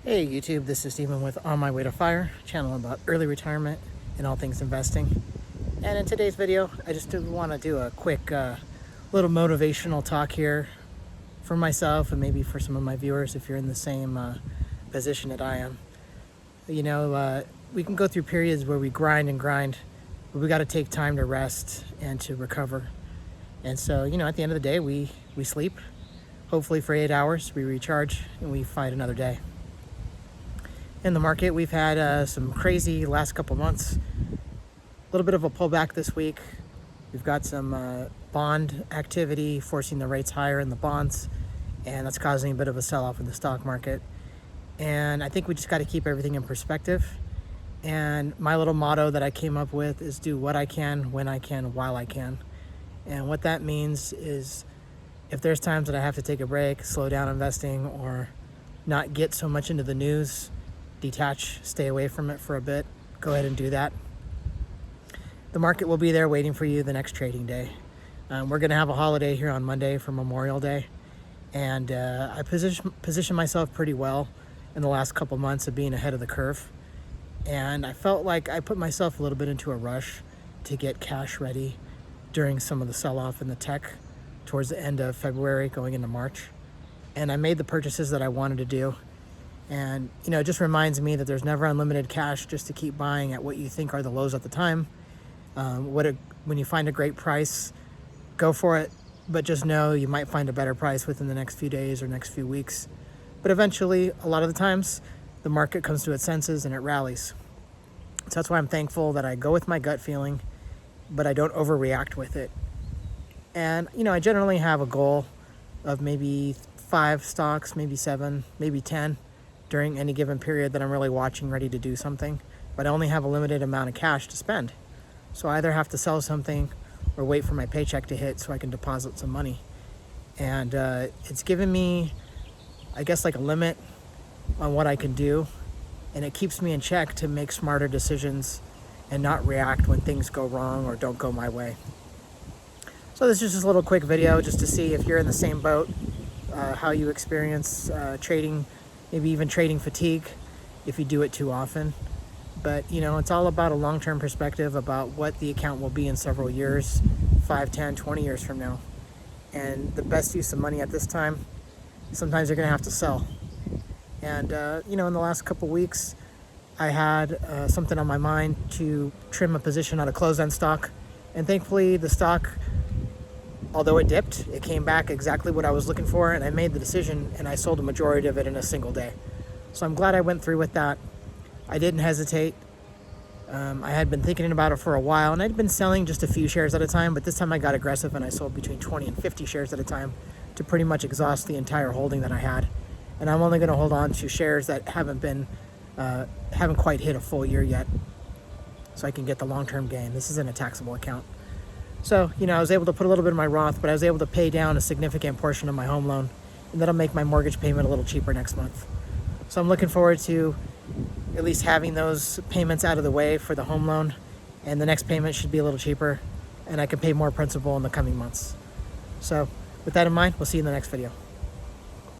Hey YouTube, this is Stephen with On My Way to Fire, channel about early retirement and all things investing. And in today's video, I just want to do a quick little motivational talk here for myself and maybe for some of my viewers if you're in the same position that I am. You know, we can go through periods where we grind and grind, but we got to take time to rest and to recover. And so, you know, at the end of the day, we sleep, hopefully for 8 hours, we recharge, and we fight another day. In the market, we've had some crazy last couple months. A little bit of a pullback this week. We've got some bond activity forcing the rates higher in the bonds, and that's causing a bit of a sell-off in the stock market. And I think we just got to keep everything in perspective. And my little motto that I came up with is do what I can, when I can, while I can. And what that means is if there's times that I have to take a break, slow down investing, or not get so much into the news, detach, stay away from it for a bit, go ahead and do that. The market will be there waiting for you the next trading day. We're going to have a holiday here on Monday for Memorial Day, and I position myself pretty well in the last couple months of being ahead of the curve, and I felt like I put myself a little bit into a rush to get cash ready during some of the sell-off in the tech towards the end of February going into March, and I made the purchases that I wanted to do. And, you know, it just reminds me that there's never unlimited cash just to keep buying at what you think are the lows at the time. When you find a great price, go for it, but just know you might find a better price within the next few days or next few weeks. But eventually, a lot of the times, the market comes to its senses and it rallies. So that's why I'm thankful that I go with my gut feeling, but I don't overreact with it. And, you know, I generally have a goal of maybe 5 stocks, maybe 7, maybe 10. During any given period that I'm really watching, ready to do something, but I only have a limited amount of cash to spend. So I either have to sell something or wait for my paycheck to hit so I can deposit some money. And it's given me, I guess, like a limit on what I can do, and it keeps me in check to make smarter decisions and not react when things go wrong or don't go my way. So this is just a little quick video just to see if you're in the same boat, how you experience trading, maybe even trading fatigue if you do it too often. But, you know, it's all about a long-term perspective about what the account will be in several years, 5, 10, 20 years from now. And the best use of money at this time, sometimes you're going to have to sell. And, you know, in the last couple weeks, I had something on my mind to trim a position out of closed-end stock. And thankfully, the stock, although it dipped, it came back exactly what I was looking for, and I made the decision, and I sold a majority of it in a single day. So I'm glad I went through with that. I didn't hesitate. I had been thinking about it for a while, and I'd been selling just a few shares at a time, but this time I got aggressive, and I sold between 20 and 50 shares at a time to pretty much exhaust the entire holding that I had. And I'm only going to hold on to shares that haven't quite hit a full year yet, so I can get the long-term gain. This is in a taxable account. So, you know, I was able to put a little bit in my Roth, but I was able to pay down a significant portion of my home loan, and that'll make my mortgage payment a little cheaper next month. So I'm looking forward to at least having those payments out of the way for the home loan, and the next payment should be a little cheaper, and I can pay more principal in the coming months. So with that in mind, we'll see you in the next video.